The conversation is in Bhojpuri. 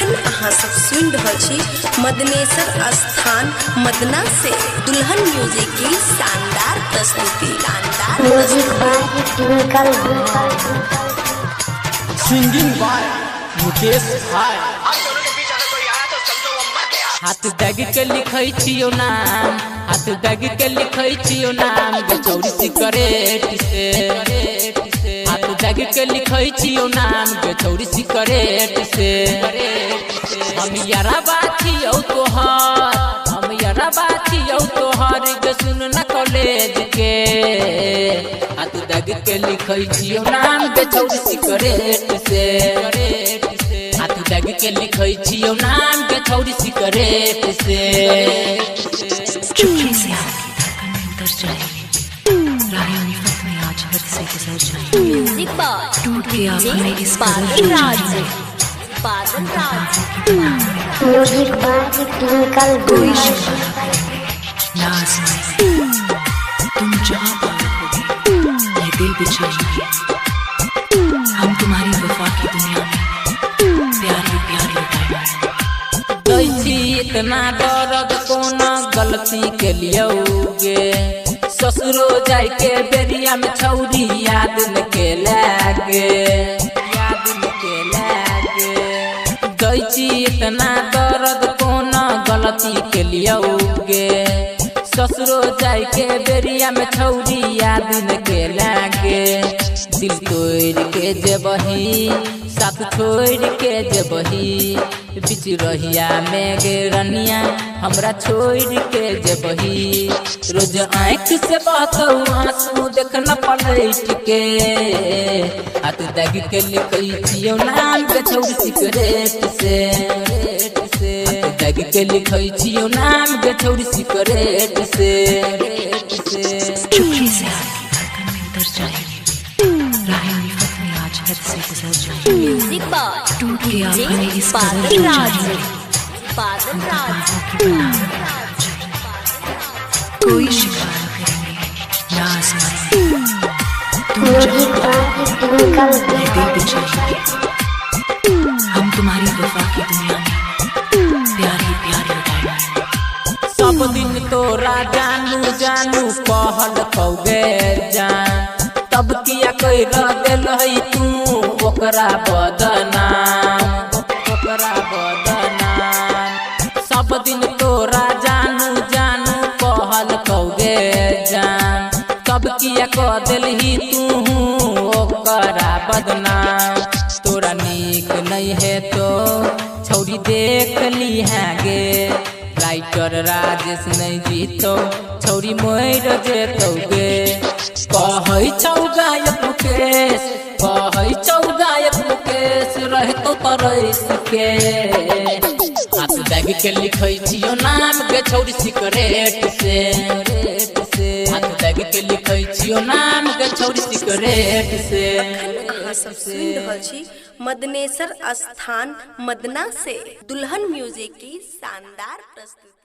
अखन अहाँ सब सुन रहल छी मदनेश्वर स्थान मदना से दुल्हन म्यूजिक की शानदार प्रस्तुति। सिंगिंग बाय मुकेश भाई। हाथ दाग के लिखै छियो नाम, हाथ दाग के लिखै छियो नाम बेचौरी सिगरेट से। हाथ दाग के लिखै छियो नाम बेचौरी सिगरेट से। हम यारा बाथियो तोहर, हम यारा बाथियो तोहर गे सुन न कॉलेज के। हाथ दाग के लिखै छियो नाम बेचौरी सिगरेट से। हाथ दाग के लिखै छियो नाम बेचौरी सिगरेट से। चुपके से उतर जाएगी राहें उल्फत में आज हद से गुजर जाएगी। म्यूजिक बाय टूट के आंखें इस पागल राज, पागल राज। म्यूजिक बाय ट्विंकल कोई नाज में तुम जहाँ पर होगी ये दिल बिछेंगे। हम तुम्हारी वफा की दुनिया में प्यार ही प्यार लुटाएंगे। इतना दर्द कोना गलती के लियोगे, ससुरो जाय के बेरिया में छौरी याद न के लागे, याद न के लागे। दैची इतना दर्द कोना गलती के लियोगे, ससुरो जाय के बेरिया में छौरी याद न के लागे। दिल तोड़ के जेबही साथ छोड़ के जेबही, बीच रहिया में गे रनिया हमरा छोड़ के जेबही। रोज आँख से बहतौ आंसू देखना पलट के। हाथ दाग के लिखै छियो नाम बेचौरी सिगरेट से। हाथ दाग के लिखै छियो नाम बेचौरी सिगरेट से। चुपके से धड़कन में उतर जाएगी राहें उल्फत में आज हद से गुजर जाएगी। म्यूजिक बाय टूट के आंखें इस पागल राज, पागल राज। कोई शिकार करेंगे नाज में तुम जहाँ ये दिल बिछेंगे। हम तुम्हारी वफा की दुनिया में प्यार ही प्यार लुटाएंगे। सब दिन तोरा जानू जानू कहल कौगे जान, तब किया कह दिल तू ओकरा बदनाम, ओकरा बदनाम। सब दिन तोरा जानू जानू कहल कौगे जान, तब किया कह दिलही तू ओकरा बदनाम। तोरा नीक नहीं है तो छौरी देख ली है गे, राइटर राजेश नहीं जीतो छौरी मोर जेतौगे। कहै छौ गायक मुकेश, कहै छौ गायक मुकेश रहतो तरस के। हाथ दाग के लिखै छियो नाम बेचौरी सिगरेट से। हाथ दाग के लिखै छियो नाम बेचौरी सिगरेट से। अहाँ सब सुन रहल छी मदनेश्वर स्थान मदना से दुल्हन म्यूजिक की शानदार प्रस्तुति।